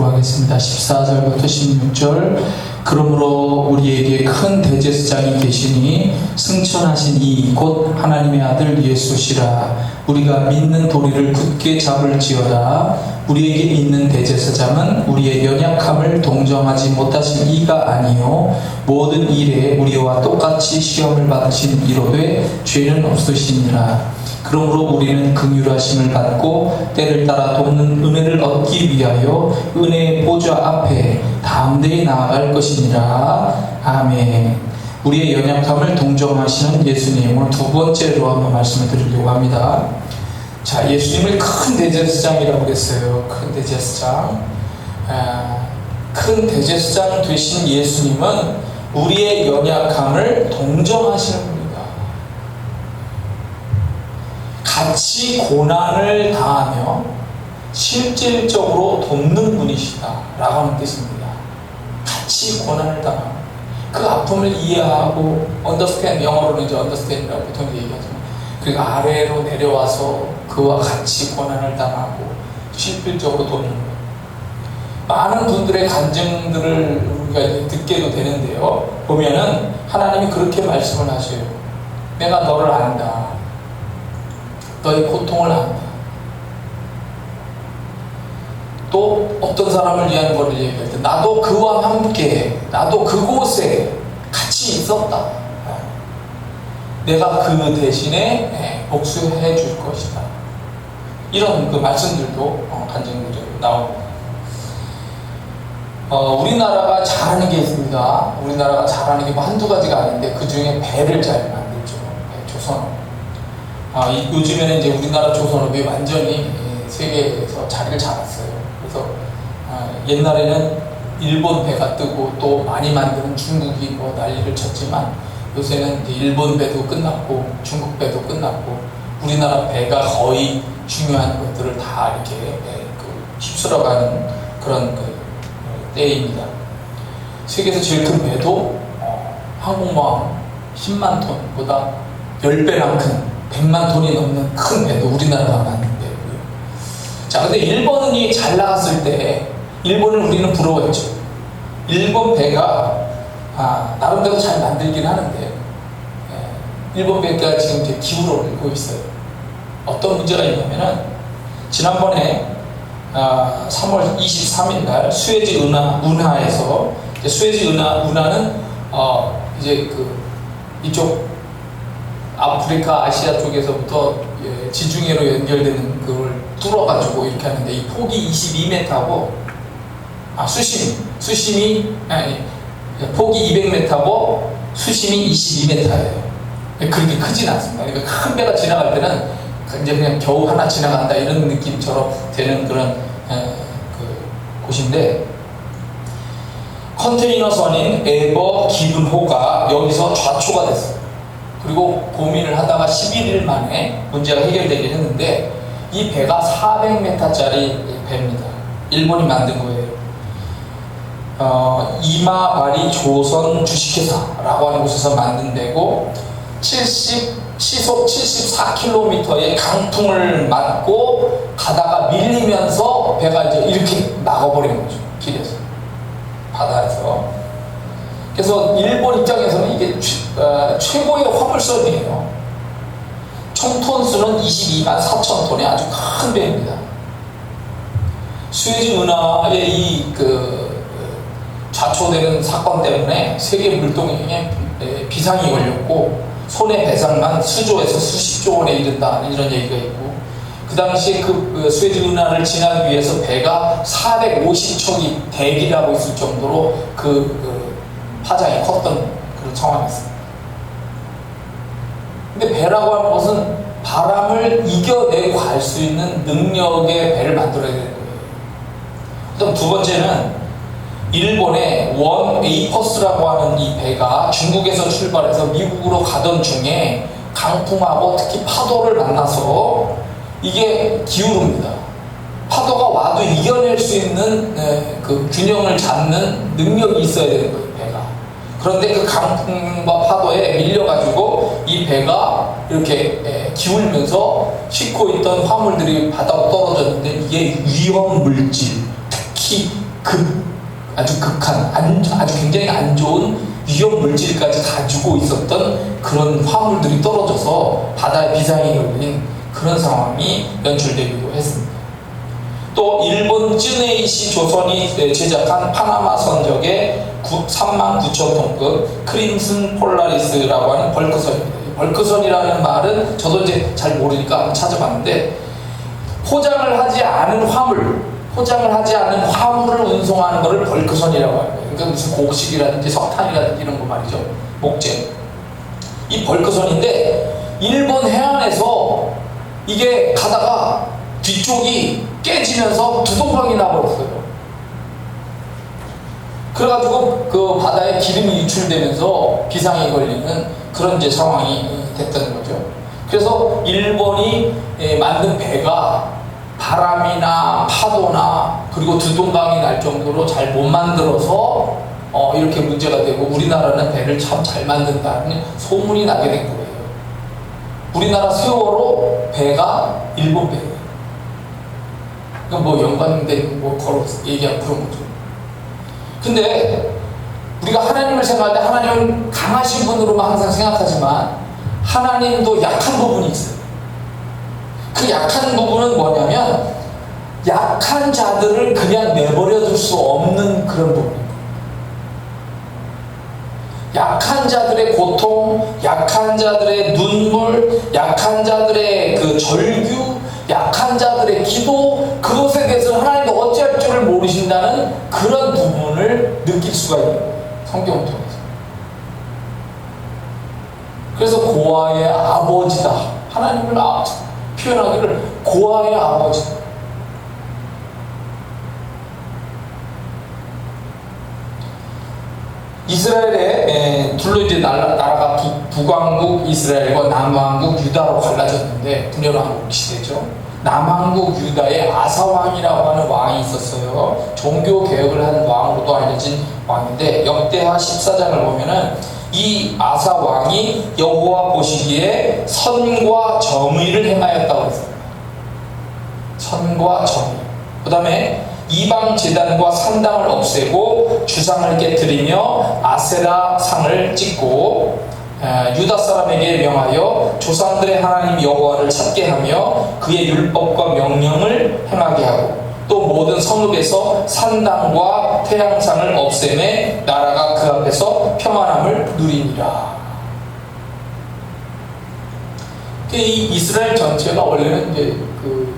읽도록 하겠습니다. 14절부터 16절. 그러므로 우리에게 큰 대제사장이 계시니 승천하신 이 곧 하나님의 아들 예수시라. 우리가 믿는 도리를 굳게 잡을지어다. 우리에게 있는 대제사장은 우리의 연약함을 동정하지 못하신 이가 아니요 모든 일에 우리와 똑같이 시험을 받으신 이로되 죄는 없으시니라. 그러므로 우리는 긍휼하심을 받고 때를 따라 돕는 은혜를 얻기 위하여 은혜의 보좌 앞에 담대히 나아갈 것이니라. 아멘. 우리의 연약함을 동정하시는 예수님, 오늘 두 번째로 한번 말씀을 드리려고 합니다. 자, 예수님을 큰 대제사장이라고 했어요. 큰 대제사장. 큰 대제사장 되신 예수님은 우리의 연약함을 동정하시는 분입니다. 같이 고난을 당하며 실질적으로 돕는 분이시다 라고 하는 뜻입니다. 같이 고난을 당하며 그 아픔을 이해하고 understand, 영어로는 이제 understand이라고 보통 얘기하지만 그리고 아래로 내려와서 그와 같이 고난을 당하고 실질적으로 돕는 것. 많은 분들의 간증들을 우리가 듣게도 되는데요, 보면은 하나님이 그렇게 말씀을 하셔요. 내가 너를 안다. 너의 고통을 안다. 또 어떤 사람을 위한 것을 얘기할 때 나도 그와 함께, 나도 그곳에 같이 있었다. 내가 그 대신에 복수해 줄 것이다. 이런 그 말씀들도 간증들이 나옵니다. 우리나라가 잘하는 게 있습니다. 우리나라가 잘하는 게 뭐 한두 가지가 아닌데 그 중에 배를 잘 만들죠. 조선업. 요즘에는 이제 우리나라 조선업이 완전히 세계에서 자리를 잡았어요. 그래서 옛날에는 일본 배가 뜨고 또 많이 만드는 중국이 뭐 난리를 쳤지만 요새는 이제 일본 배도 끝났고 중국 배도 끝났고 우리나라 배가 거의 중요한 것들을 다 이렇게 휩쓸어가는 그런 때입니다. 세계에서 제일 큰 배도 항공모함 10만 톤보다 10배나 큰 100만 톤이 넘는 큰 배도 우리나라가 만든 배고요. 자, 근데 일본이 잘 나갔을 때 일본을 우리는 부러워했죠. 일본 배가 나름대로 잘 만들긴 하는데 일본 배가 지금 이제 기울어오고 있어요. 어떤 문제가 있냐면은 지난번에 3월 23일 날 수에즈 운하에서 수에즈 운하는 이제 이쪽 아프리카, 아시아 쪽에서부터 지중해로 연결되는 그걸 뚫어가지고 이렇게 하는데 이 폭이 22m고 수심이 폭이 200m고 수심이 22m예요. 그렇게 크진 않습니다. 그러니까 큰 배가 지나갈 때는 이제 그냥 겨우 하나 지나간다 이런 느낌처럼 되는 그런 곳인데 컨테이너선인 에버 기분호가 여기서 좌초가 됐어요. 그리고 고민을 하다가 11일 만에 문제가 해결되긴 했는데 이 배가 400m짜리 배입니다. 일본이 만든 거예요. 이마바리 조선 주식회사라고 하는 곳에서 만든 배고 시속 74km의 강풍을 맞고 가다가 밀리면서 배가 이제 이렇게 나가버리는 거죠. 길에서, 바다에서. 그래서 일본 입장에서는 이게 최고의 화물선이에요. 총 톤수는 22만 4천 톤의 아주 큰 배입니다. 수에즈 운하의 이 좌초되는 사건 때문에 세계 물동에 비상이 걸렸고 손해배상만 수조에서 수십조 원에 이른다 이런 얘기가 있고 그 당시에 그 수에즈 운하를 지나기 위해서 배가 450척이 대기를 하고 있을 정도로 파장이 컸던 그런 상황이었습니다. 근데 배라고 하는 것은 바람을 이겨내고 갈 수 있는 능력의 배를 만들어야 되는 거예요. 그다음 두 번째는 일본의 원 에이퍼스라고 하는 이 배가 중국에서 출발해서 미국으로 가던 중에 강풍하고 특히 파도를 만나서 이게 기울입니다. 파도가 와도 이겨낼 수 있는 그 균형을 잡는 능력이 있어야 되는 거예요, 배가. 그런데 그 강풍과 파도에 밀려가지고 이 배가 이렇게 기울면서 싣고 있던 화물들이 바다로 떨어졌는데 이게 위험 물질, 특히 아주 극한, 아주 굉장히 안 좋은 위험 물질까지 가지고 있었던 그런 화물들이 떨어져서 바다에 비상이 걸린 그런 상황이 연출되기도 했습니다. 또 일본 쯔네이시 조선이 제작한 파나마 선적의 39,000톤급 크림슨 폴라리스라고 하는 벌크선입니다. 벌크선이라는 말은 저도 이제 잘 모르니까 한번 찾아봤는데, 포장을 하지 않은 화물을 운송하는 것을 벌크선이라고 합니다. 그러니까 무슨 곡식이라든지 석탄이라든지 이런 거 말이죠. 목재. 이 벌크선인데 일본 해안에서 이게 가다가 뒤쪽이 깨지면서 두동강이 나버렸어요. 그래가지고 그 바다에 기름이 유출되면서 비상이 걸리는 그런 이제 상황이 됐던 거죠. 그래서 일본이 만든 배가 바람이나 파도나 그리고 두동강이 날 정도로 잘 못 만들어서 이렇게 문제가 되고, 우리나라는 배를 참 잘 만든다는 소문이 나게 된 거예요. 우리나라 세월호 배가 일본 배예요. 뭐 연관된 걸어 얘기하고 그런 거죠. 근데 우리가 하나님을 생각할 때 하나님은 강하신 분으로만 항상 생각하지만 하나님도 약한 부분이 있어요. 그 약한 부분은 뭐냐면 약한 자들을 그냥 내버려 둘 수 없는 그런 부분입니다. 약한 자들의 고통, 약한 자들의 눈물, 약한 자들의 그 절규, 약한 자들의 기도, 그것에 대해서 하나님이 어찌할 줄을 모르신다는 그런 부분을 느낄 수가 있는 거예요. 성경을 통해서. 그래서 고아의 아버지다. 하나님을 표현하기를 고아의 아버지다. 이스라엘에 둘로 이제 나라가 북왕국 이스라엘과 남왕국 유다로 갈라졌는데, 분열왕국 시대죠. 남왕국 유다에 아사왕이라고 하는 왕이 있었어요. 종교 개혁을 한 왕으로도 알려진 왕인데, 역대하 14장을 보면은 이 아사왕이 여호와 보시기에 선과 정의를 행하였다고 했습니다. 선과 정의. 그 다음에 이방 제단과 산당을 없애고 주상을 깨뜨리며 아세라 상을 찍고, 유다 사람에게 명하여 조상들의 하나님 여호와를 찾게 하며 그의 율법과 명령을 행하게 하고, 또 모든 성읍에서 산당과 태양상을 없애매 나라가 그 앞에서 평안함을 누리니라. 이 이스라엘 전체가 원래는 이제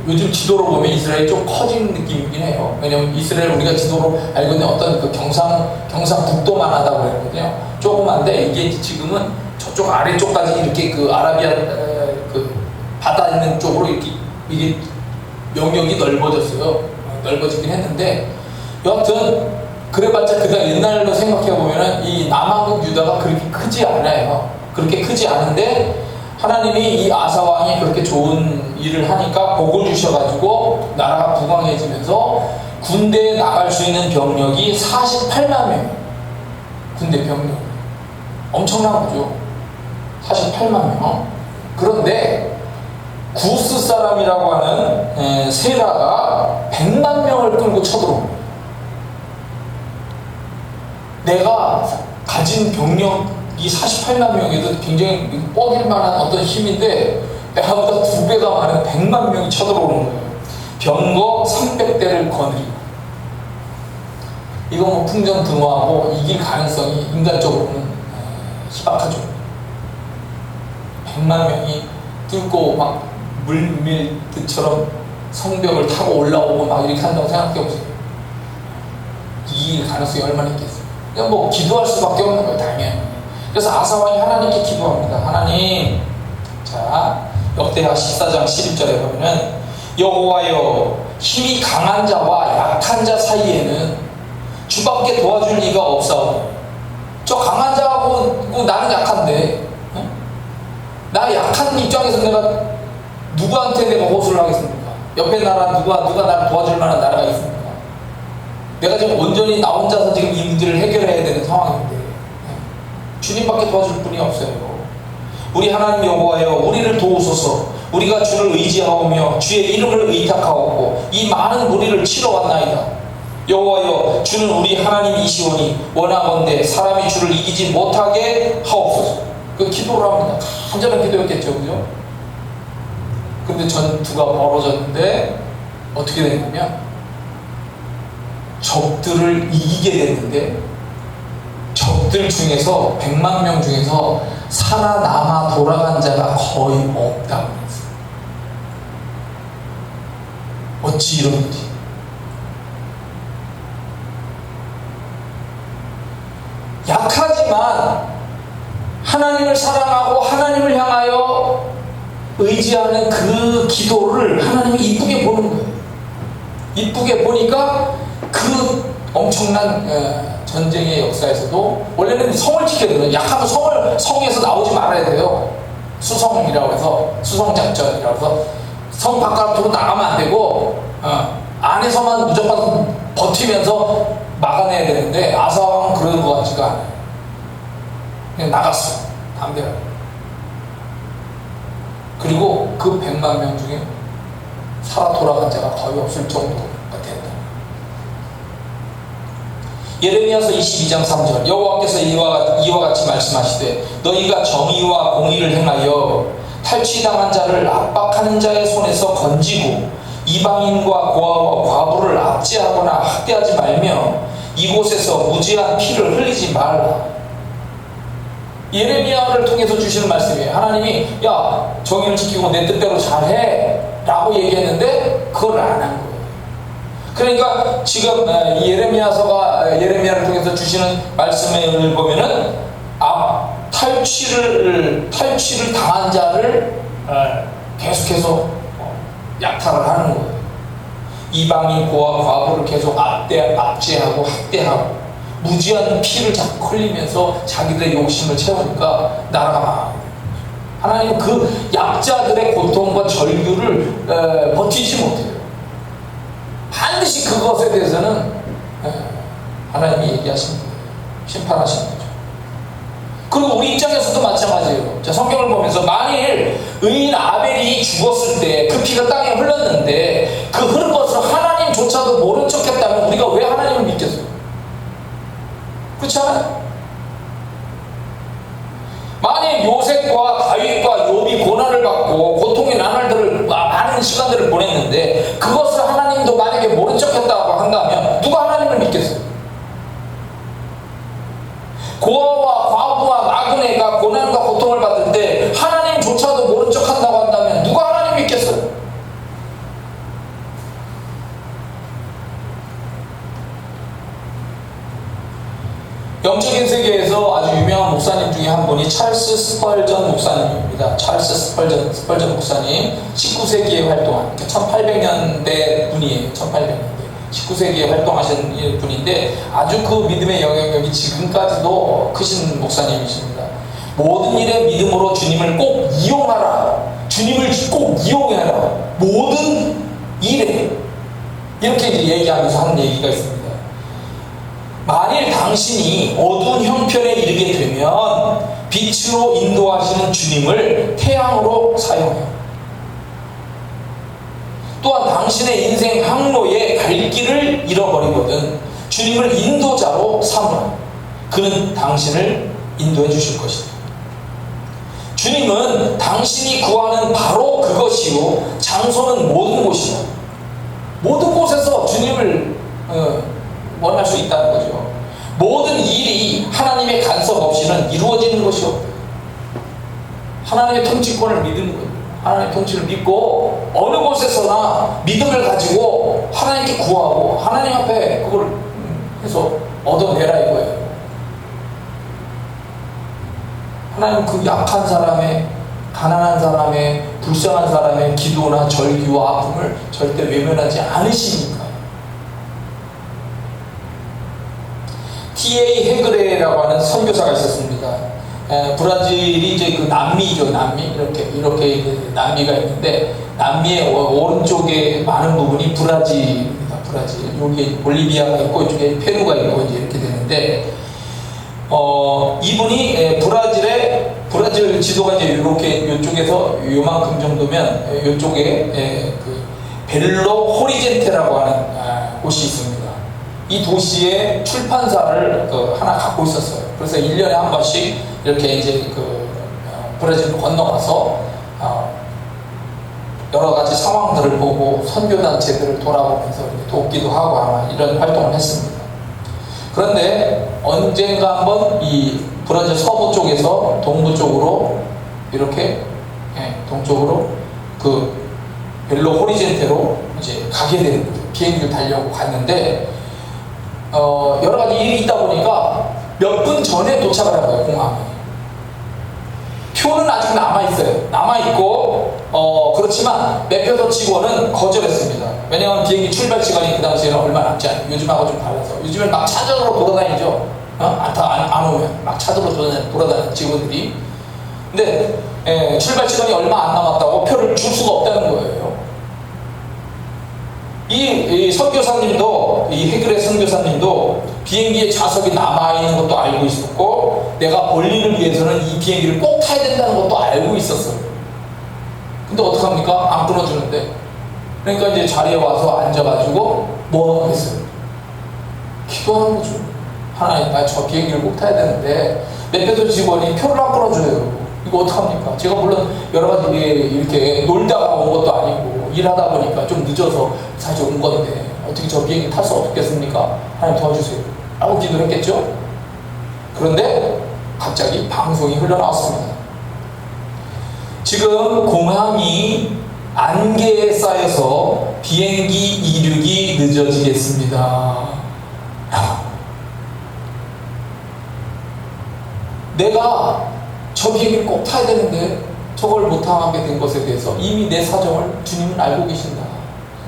요즘 지도로 보면 이스라엘이 좀 커진 느낌이긴 해요. 왜냐면 이스라엘 우리가 지도로 알고 있는 어떤 그 경상북도만 하다고 그랬거든요. 조그만데 이게 지금은 저쪽 아래쪽까지 이렇게 그 아라비아 그 바다 있는 쪽으로 이게 영역이 넓어졌어요. 넓어지긴 했는데, 여하튼 그래봤자 그다 옛날로 생각해 보면은 이 남한국 유다가 그렇게 크지 않아요. 그렇게 크지 않은데 하나님이 이 아사 왕이 그렇게 좋은 일을 하니까 복을 주셔가지고 나라가 부강해지면서 군대에 나갈 수 있는 병력이 48만 명. 군대 병력 엄청난 거죠. 48만 명. 그런데 구스 사람이라고 하는 세라가 100만 명을 끌고 쳐들어옵니다. 내가 가진 병력이 48만 명에도 굉장히 뻐길 만한 어떤 힘인데, 내가보다 2배가 많은 100만 명이 쳐들어오는 거예요. 병거 300대를 거느리고. 이거 뭐 풍전등화하고 이길 가능성이 인간적으로는 희박하죠. 100만 명이 뚫고 막 물밀듯처럼 성벽을 타고 올라오고 막 이렇게 한다고 생각해보세요. 이길 가능성이 얼마나 있겠어요. 그냥 뭐 기도할 수밖에 없는 거예요, 당연히. 그래서 아사왕이 하나님께 기도합니다. 하나님, 자, 역대하 14장 11절에 보면은 여호와여, 힘이 강한 자와 약한 자 사이에는 주밖에 도와줄 리가 없사오니. 저 강한 자하고 나는 약한데, 응? 나 약한 입장에서 내가 누구한테 내가 호소를 하겠습니까? 옆에 나라 누가 나를 도와줄 만한 나라가 있습니까? 내가 지금 온전히 나 혼자서 지금 이 문제를 해결해야 되는 상황인데, 주님밖에 도와줄 분이 없어요. 우리 하나님 여호와여, 우리를 도우소서. 우리가 주를 의지하오며 주의 이름을 의탁하옵고 이 많은 무리를 치러 왔나이다. 여호와여, 주는 우리 하나님이시오니 원하건대 사람이 주를 이기지 못하게 하옵소서. 그 기도를 합니다. 간절한 기도였겠죠, 그죠? 근데 전투가 벌어졌는데 어떻게 됐냐면 적들을 이기게 됐는데 적들 중에서 100만 명 중에서 살아남아 돌아간 자가 거의 없다고 했어요. 어찌 이런 일이. 약하지만 하나님을 사랑하고 하나님을 향하여 의지하는 그 기도를 하나님이 이쁘게 보는 거예요. 이쁘게 보니까 그 엄청난 전쟁의 역사에서도 원래는 성을 지켜야 돼요. 약하면 성에서 나오지 말아야 돼요. 수성이라고 해서 수성작전이라고 해서 성 바깥으로 나가면 안 되고 안에서만 무조건 버티면서 막아내야 되는데 아사왕은 그런 것 같지가 않아요. 그냥 나갔어. 담대하게. 그리고 그 100만 명 중에 살아 돌아간 자가 거의 없을 정도가 됐다. 예레미야서 22장 3절 여호와께서 이와 같이 말씀하시되 너희가 정의와 공의를 행하여 탈취당한 자를 압박하는 자의 손에서 건지고 이방인과 고아와 과부를 압제하거나 학대하지 말며 이곳에서 무지한 피를 흘리지 말라. 예레미야를 통해서 주시는 말씀이에요. 하나님이 야 정의를 지키고 내 뜻대로 잘해 라고 얘기했는데 그걸 안 한 거예요. 그러니까 지금 예레미야를 통해서 주시는 말씀을 보면은 탈취를 당한 자를 계속해서 약탈을 하는 거예요. 이방인 고아 과부를 계속 압제하고 학대하고 무지한 피를 자꾸 흘리면서 자기들의 욕심을 채우니까 나라가 망합니다. 하나님은 그 약자들의 고통과 절규를 버티지 못해요. 반드시 그것에 대해서는 하나님이 얘기하시는 거예요. 심판하시는 거죠. 그리고 우리 입장에서도 마찬가지예요. 자, 성경을 보면서 만일 의인 아벨이 죽었을 때 그 피가 땅에 흘렀는데 그 흐른 것을 하나님조차도 모른 척 했다면 우리가 왜 하나님을 믿겠어요? 그렇지 않아요? 만일 요셉과 다윗과 욥이 고난을 받고 고통의 나날들을 많은 시간들을 보냈는데 그것을 하나님도 만약에 모른 척 했다고 한다면 누가 하나님을 믿겠어요? 고아와 과부와 나그네가 고난과 고통을 받을 때 하나님조차도 모른 척 한다고 한다면 누가 하나님 믿겠어요? 영적인 세계에서 아주 유명한 목사님 중에 한 분이 찰스 스펄전 목사님입니다. 찰스 스펄전 목사님 19세기에 활동한 1800년대 분이에요. 1800년대 19세기에 활동하신 분인데 아주 그 믿음의 영향력이 지금까지도 크신 목사님이십니다. 모든 일에 믿음으로 주님을 꼭 이용하라. 주님을 꼭 이용해라. 모든 일에 이렇게 이제 얘기하면서 하는 얘기가 있습니다. 만일 당신이 어두운 형편에 이르게 되면 빛으로 인도하시는 주님을 태양으로 사용해요. 또한 당신의 인생 항로에 갈 길을 잃어버리거든 주님을 인도자로 삼으라. 그는 당신을 인도해 주실 것이다. 주님은 당신이 구하는 바로 그것이요 장소는 모든 곳이다. 모든 곳에서 주님을 원할 수 있다는 거죠. 모든 일이 하나님의 간섭 없이는 이루어지는 것이 없다. 하나님의 통치권을 믿는 거예요. 하나님의 통치를 믿고 어느 곳에서나 믿음을 가지고 하나님께 구하고 하나님 앞에 그걸 해서 얻어내라 이거예요. 하나님은 그 약한 사람의, 가난한 사람의, 불쌍한 사람의 기도나 절규와 아픔을 절대 외면하지 않으시니까. T.A. 헤그레라고 하는 선교사가 있었습니다. 브라질이 이제 그 남미죠, 남미. 이렇게 남미가 있는데, 남미의 오른쪽에 많은 부분이 브라질입니다, 브라질. 여기 볼리비아가 있고, 이쪽에 페루가 있고, 이제 이렇게 되는데, 이분이 브라질 지도가 이제 이렇게, 요쪽에서 요만큼 정도면, 요쪽에 그 벨로 호리젠테라고 하는 곳이 있습니다. 이 도시에 출판사를 하나 갖고 있었어요. 그래서 1년에 한 번씩 이렇게 이제 브라질로 건너가서 여러 가지 상황들을 보고 선교단체들을 돌아보면서 돕기도 하고 아마 이런 활동을 했습니다. 그런데 언젠가 한번 이 브라질 서부 쪽에서 동부 쪽으로 이렇게 동쪽으로 벨로 호리젠테로 이제 가게 되는 거죠. 비행기를 타려고 갔는데 여러 가지 일이 있다 보니까 몇 분 전에 도착을 한 거예요, 공항에. 표는 아직 남아있어요. 남아있고, 그렇지만 매표소 직원은 거절했습니다. 왜냐하면 비행기 출발 시간이 그 당시에는 얼마 남지 않아요. 요즘하고 좀 달라서. 요즘엔 막 차저로 돌아다니죠. 안 오면. 막 차저로 돌아다니는 직원들이. 근데, 출발 시간이 얼마 안 남았다고 표를 줄 수가 없다는 거예요. 이 선교사님도, 이 헤그레 선교사님도 비행기에 좌석이 남아있는 것도 알고 있었고, 내가 볼일을 위해서는 이 비행기를 꼭 타야 된다는 것도 알고 있었어요. 근데 어떡합니까? 안 끊어주는데. 그러니까 이제 자리에 와서 앉아가지고 뭐 하겠어요? 기도하는 거죠. 하나님, 나 저 비행기를 꼭 타야 되는데 매표소 직원이 표를 안 끊어줘요. 이거 어떡합니까? 제가 물론 여러 가지 이렇게 놀다가 온 것도 아니고 일하다 보니까 좀 늦어서 사실 온 건데 어떻게 저 비행기 탈 수 없겠습니까? 하나님 도와주세요. 라고 기도를 했겠죠? 그런데 갑자기 방송이 흘러나왔습니다. 지금 공항이 안개에 쌓여서 비행기 이륙이 늦어지겠습니다. 내가 저 비행기를 꼭 타야 되는데 저걸 못하게 된 것에 대해서 이미 내 사정을 주님은 알고 계신다.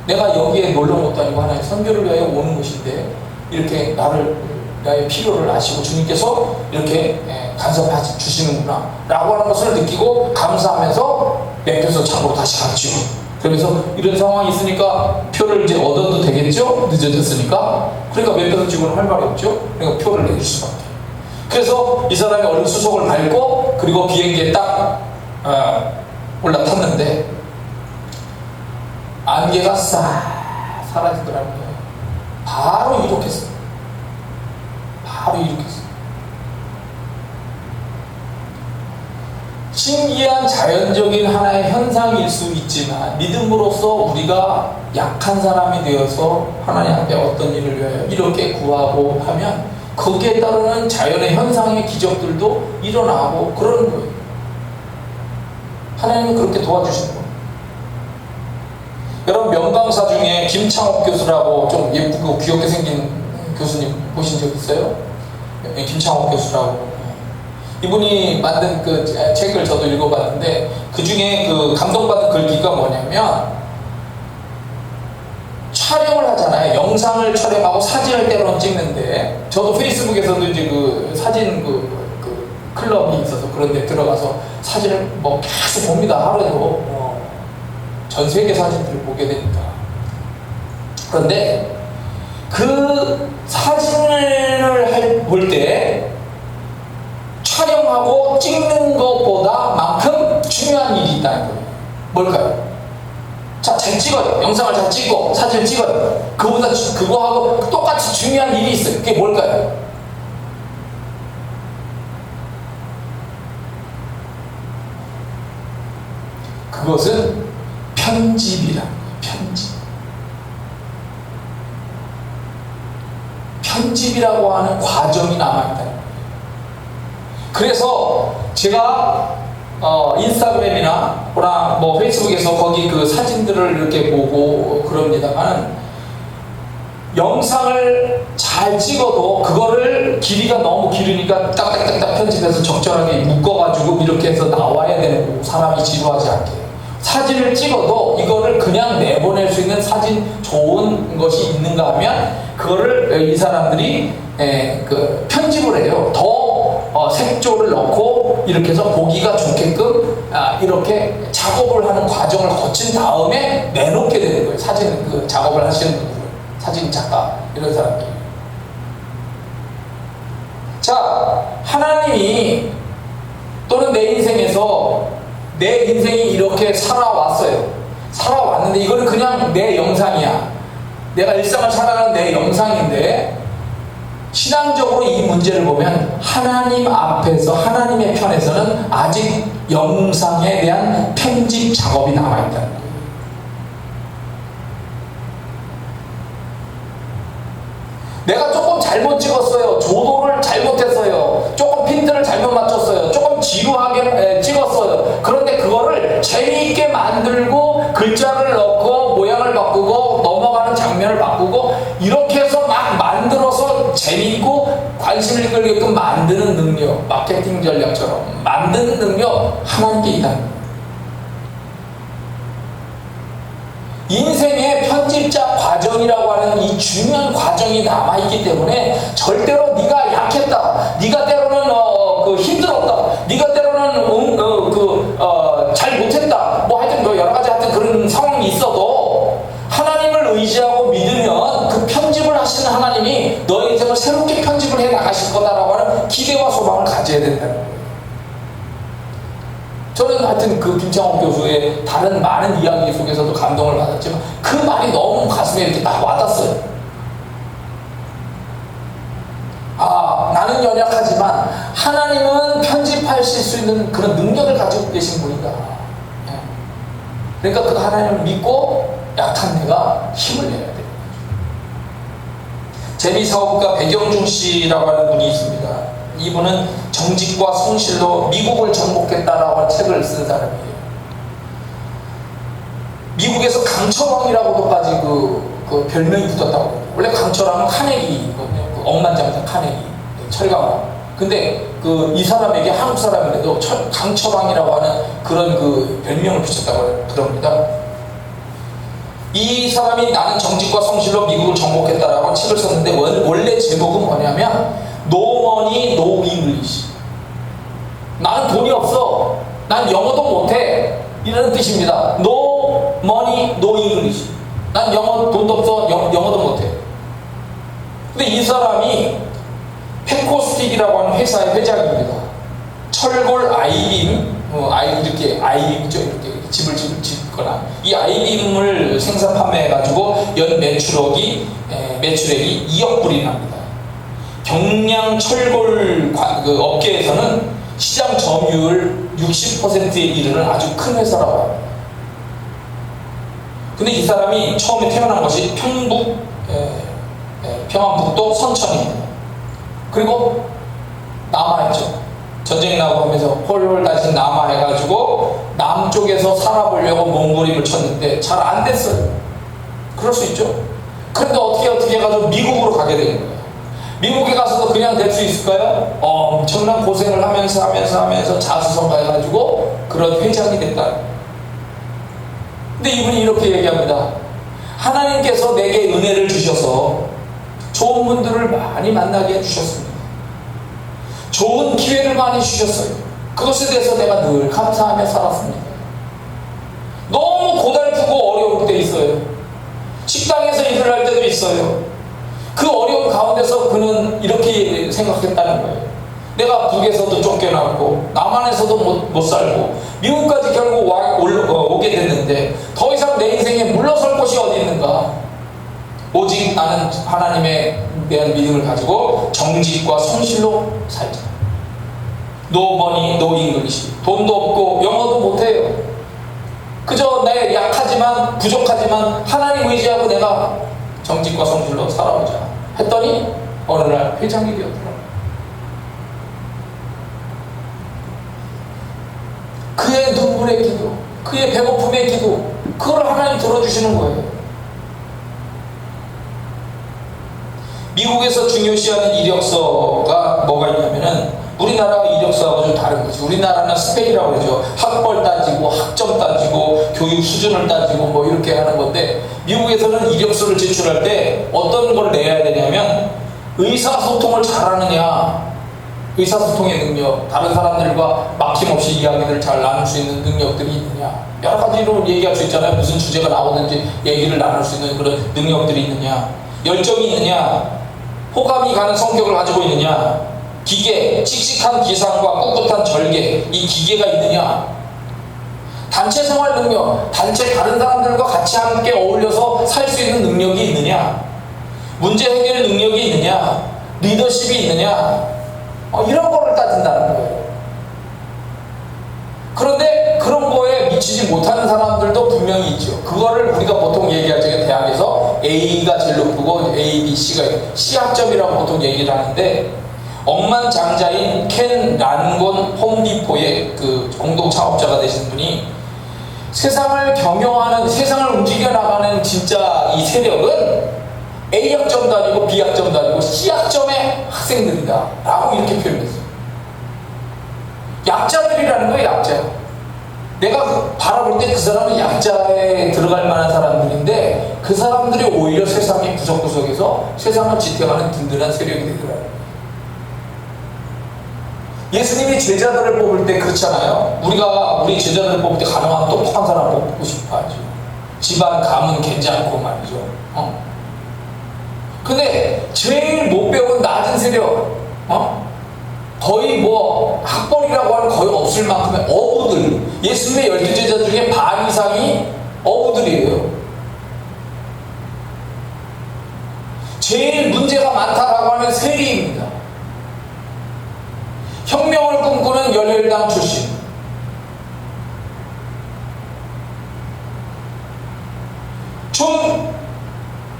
내가 여기에 놀러 온 것도 아니고 하나의 선교를 위하여 오는 곳인데 이렇게 나의 필요를 아시고 주님께서 이렇게 간섭해 주시는구나 라고 하는 것을 느끼고 감사하면서 매표소 창고로 다시 갔죠. 그러면서 이런 상황이 있으니까 표를 이제 얻어도 되겠죠? 늦어졌으니까. 그러니까 매표소 직원은 할 말이 없죠. 그러니까 표를 내줄 수밖에. 그래서 이 사람이 얼른 수속을 밟고 그리고 비행기에 딱 올라탔는데 안개가 싹 사라지더라는 거예요. 바로 이륙했어요. 바로 이륙했어요. 신기한 자연적인 하나의 현상일 수 있지만 믿음으로써 우리가 약한 사람이 되어서 하나님 앞에 어떤 일을 위하여 이렇게 구하고 하면 거기에 따르는 자연의 현상의 기적들도 일어나고 그러는 거예요. 하나님은 그렇게 도와주시는 거예요. 여러분 명강사 중에 김창옥 교수라고 좀 예쁘고 귀엽게 생긴 교수님 보신 적 있어요? 김창옥 교수라고. 이분이 만든 그 책을 저도 읽어봤는데 그 중에 그 감동받은 글귀가 뭐냐면 촬영을 하잖아요. 영상을 촬영하고 사진을 때로는 찍는데 저도 페이스북에서도 이제 그 사진 그 클럽이 있어서 그런 데 들어가서 사진을 뭐 계속 봅니다. 하루에도 전 세계 사진들을 보게 됩니다. 그런데 그 사진을 볼 때 촬영하고 찍는 것보다 만큼 중요한 일이 있다는 거예요. 뭘까요? 자, 잘 찍어요. 영상을 잘 찍고 사진을 찍어요. 그거보다 그거하고 똑같이 중요한 일이 있어요. 그게 뭘까요? 그것은 편집이라는 거예요. 편집이라고 하는 과정이 남아있다는 거예요. 그래서 제가 인스타그램이나 뭐 페이스북에서 거기 그 사진들을 이렇게 보고 그럽니다만 영상을 잘 찍어도 그거를 길이가 너무 길으니까 딱딱딱딱 편집해서 적절하게 묶어가지고 이렇게 해서 나와야 되는 거고 사람이 지루하지 않게 사진을 찍어도 이거를 그냥 내보낼 수 있는 사진 좋은 것이 있는가 하면 그거를 이 사람들이 그 편집을 해요. 더 색조를 넣고 이렇게 해서 보기가 좋게끔 이렇게 작업을 하는 과정을 거친 다음에 내놓게 되는 거예요. 사진 그 작업을 하시는 분들은 사진 작가 이런 사람들이. 자, 하나님이 또는 내 인생에서 내 인생이 이렇게 살아왔어요. 살아왔는데 이거는 그냥 내 영상이야. 내가 일상을 살아가는 내 영상인데 신앙적으로 이 문제를 보면 하나님 앞에서, 하나님의 편에서는 아직 영상에 대한 편집 작업이 남아있다는 거예요. 내가 조금 잘못 찍었어요. 조도를 잘못했어요. 조금 핀트를 잘못 맞췄어요. 조금 지루하게 찍었어요. 그런데 그거를 재미있게 만들고 글자를 넣고 모양을 바꾸고 넘어가는 장면을 바꾸고 이렇게 해서 막 만들어서 재미있고 관심을 끌게끔 만드는 능력, 마케팅 전략처럼 만드는 능력 하나님께 있다. 인생의 편집자 과정이라고 하는 이 중요한 과정이 남아있기 때문에 절대로 네가 약했다, 네가 때로는 힘들었다, 네가 때로는 잘 못했다, 뭐 하여튼 여러 가지 하여튼 그런 상황이 있어도 하나님을 의지하고 믿으면 그 편집을 하시는 하나님이 너의 인생을 새롭게 편집을 해 나가실 거다라고 하는 기대와 소망을 가져야 된다는 거예요. 저는 하여튼 그 김창옥 교수의 다른 많은 이야기 속에서도 감동을 받았지만 그 말이 너무 가슴에 이렇게 딱 와닿았어요. 아, 나는 연약하지만 하나님은 편집하실 수 있는 그런 능력을 가지고 계신 분이다. 그러니까 그 하나님을 믿고 약한 내가 힘을 내야 돼요. 재미사업가 백영중 씨라고 하는 분이 있습니다. 이분은 정직과 성실로 미국을 정복했다라고 하는 책을 쓴 사람이에요. 미국에서 강철왕이라고도까지 그 별명이 붙었다고 해요. 원래 강철왕은 카네기거든요. 그 억만장자 카네기, 철강왕. 근데 이 사람에게 한국 사람인데도 강철왕이라고 하는 그런 그 별명을 붙였다고 그럽니다. 이 사람이 나는 정직과 성실로 미국을 정복했다라고 책을 썼는데 원래 제목은 뭐냐면 No money, no English. 나는 돈이 없어. 난 영어도 못해. 이라는 뜻입니다. No money, no English. 난 돈도 없어. 영어도 못해. 근데 이 사람이 펜코스틱이라고 하는 회사의 회장입니다. 철골 아이빔, 이렇게 아이빔이죠. 이렇게 집을 짓거나 이 아이빔을 생산 판매해가지고 연 매출액이 2억 불이 납니다. 경량 철골 업계에서는 시장 점유율 60%에 이르는 아주 큰 회사라고 합니다. 근데 이 사람이 처음에 태어난 것이 평안북도 선천입니다. 그리고 남하했죠. 전쟁 나고 하면서 홀홀 다시 남하해가지고 남쪽에서 살아보려고 몸부림을 쳤는데 잘 안 됐어요. 그럴 수 있죠. 그런데 어떻게 해가지고 미국으로 가게 되는 거예요. 미국에 가서도 그냥 될 수 있을까요? 엄청난 고생을 하면서 자수성가해가지고 그런 회장이 됐다. 근데 이분이 이렇게 얘기합니다. 하나님께서 내게 은혜를 주셔서 좋은 분들을 많이 만나게 해주셨습니다. 좋은 기회를 많이 주셨어요. 그것에 대해서 내가 늘 감사하며 살았습니다. 너무 고달프고 어려울 때 있어요. 식당에서 일을 할 때도 있어요. 그 어려운 가운데서 그는 이렇게 생각했다는 거예요. 내가 북에서도 쫓겨났고 남한에서도 못 살고 미국까지 결국 오게 됐는데 더 이상 내 인생에 물러설 곳이 어디 있는가? 오직 나는 하나님에 대한 믿음을 가지고 정직과 성실로 살자. No money, no English. 돈도 없고 영어도 못해요. 그저 내 약하지만 부족하지만 하나님 의지하고 내가 정직과 성실로 살아오자 했더니 어느 날 회장이 되었더라. 그의 눈물의 기도, 그의 배고픔의 기도, 그걸 하나님 들어주시는 거예요. 미국에서 중요시하는 이력서가 뭐가 있냐면은 우리나라 이력서하고 좀 다른 거지. 우리나라는 스펙이라고 그러죠. 학벌 따지고 학점 따지고 교육 수준을 따지고 뭐 이렇게 하는 건데 미국에서는 이력서를 제출할 때 어떤 걸 내야 되냐면 의사소통을 잘하느냐, 의사소통의 능력, 다른 사람들과 막힘없이 이야기를 잘 나눌 수 있는 능력들이 있느냐, 여러 가지로 얘기할 수 있잖아요. 무슨 주제가 나오는지 얘기를 나눌 수 있는 그런 능력들이 있느냐, 열정이 있느냐, 호감이 가는 성격을 가지고 있느냐, 기계, 씩씩한 기상과 꿋꿋한 절개, 이 기계가 있느냐, 단체 생활 능력, 단체 다른 사람들과 같이 함께 어울려서 살 수 있는 능력이 있느냐, 문제 해결 능력이 있느냐, 리더십이 있느냐? 이런 거를 따진다는 거예요. 그런데 그런 거에 미치지 못하는 사람들도 분명히 있죠. 그거를 우리가 보통 얘기할 적에 대학에서 A가 제일 높고 A, B, C가 C학점이라고 보통 얘기를 하는데, 억만장자인 켄 란곤 홈디포의 그 공동 창업자가 되신 분이 세상을 경영하는, 세상을 움직여 나가는 진짜 이 세력은 A학점도 아니고 B학점도 아니고 C학점의 학생들이다 라고 이렇게 표현했어요. 약자들이라는 거예요. 약자. 내가 바라볼 때 그 사람은 약자에 들어갈 만한 사람들인데, 그 사람들이 오히려 세상의 구석구석에서 세상을 지탱하는 든든한 세력이 되더라고요. 예수님이 제자들을 뽑을 때 그렇잖아요. 우리가 우리 제자들을 뽑을 때 가능한 똑똑한 사람 뽑고 싶어 하죠. 집안 가문 괜찮고 말이죠. 근데 제일 못 배운 낮은 세력, 거의 뭐 학벌이라고 하는 거의 없을 만큼의 어부들, 예수님의 12제자 중에 반 이상이 어부들이에요. 제일 문제가 많다라고 하는 세리입니다. 혁명을 꿈꾸는 열혈당 출신. 좀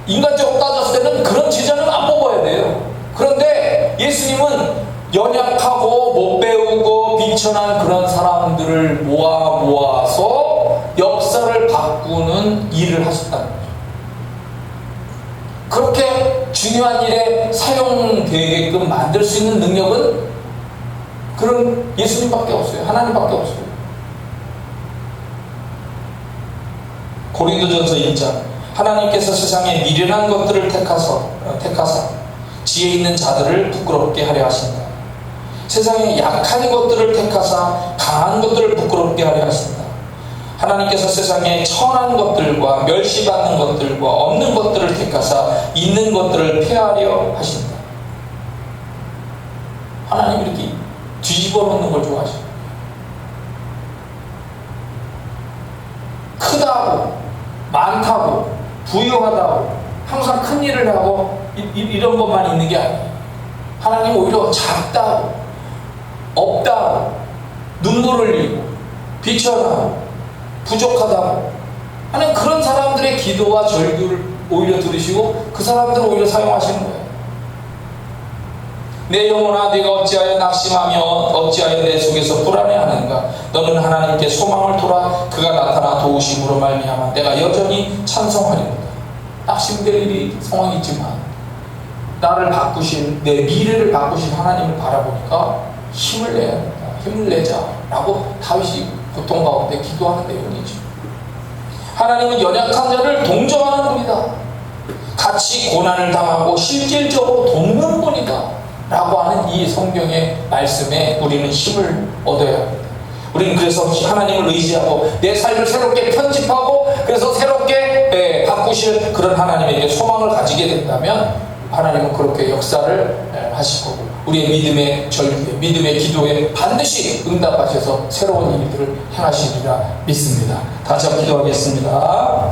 인간적으로 따졌을 때는 그런 제자는 안 뽑아야 돼요. 그런데 예수님은 연약하고 못 배우고 비천한 그런 사람들을 모아서 역사를 바꾸는 일을 하셨다는 거죠. 그렇게 중요한 일에 사용되게끔 만들 수 있는 능력은 그런 예수님밖에 없어요. 하나님밖에 없어요. 고린도전서 1장, 하나님께서 세상에 미련한 것들을 택하사 지혜 있는 자들을 부끄럽게 하려 하신다. 세상에 약한 것들을 택하사 강한 것들을 부끄럽게 하려 하신다. 하나님께서 세상에 천한 것들과 멸시받는 것들과 없는 것들을 택하사 있는 것들을 폐하려 하신다. 하나님 이렇게 뒤집어 놓는 걸 좋아하십니다. 크다고, 많다고, 부유하다고, 항상 큰 일을 하고 이런 것만 있는 게 아니에요. 하나님 오히려 작다고, 없다고, 눈물을 흘리고, 비천하고, 부족하다고 하는 그런 사람들의 기도와 절규를 오히려 들으시고 그 사람들을 오히려 사용하시는 거예요. 내 영혼아, 네가 어찌하여 낙심하며 어찌하여 내 속에서 불안해하는가? 너는 하나님께 소망을 돌아 그가 나타나 도우심으로 말미암아 내가 여전히 찬송하리로다. 낙심될 일이 상황이 있지만 나를 바꾸신, 내 미래를 바꾸신 하나님을 바라보니까 힘을 내야 된다. 힘을 내자 라고 다윗이 고통 가운데 기도하는 내용이죠. 하나님은 연약한 자를 동정하는 분이다. 같이 고난을 당하고 실질적으로 돕는 분이다 라고 하는 이 성경의 말씀에 우리는 힘을 얻어야 합니다. 우리는 그래서 하나님을 의지하고 내 삶을 새롭게 편집하고 그래서 새롭게 바꾸실 그런 하나님에게 소망을 가지게 된다면 하나님은 그렇게 역사를 하실 거고 우리의 믿음의 절규에, 믿음의 기도에 반드시 응답하셔서 새로운 일들을 행하시리라 믿습니다. 다시 한번 기도하겠습니다.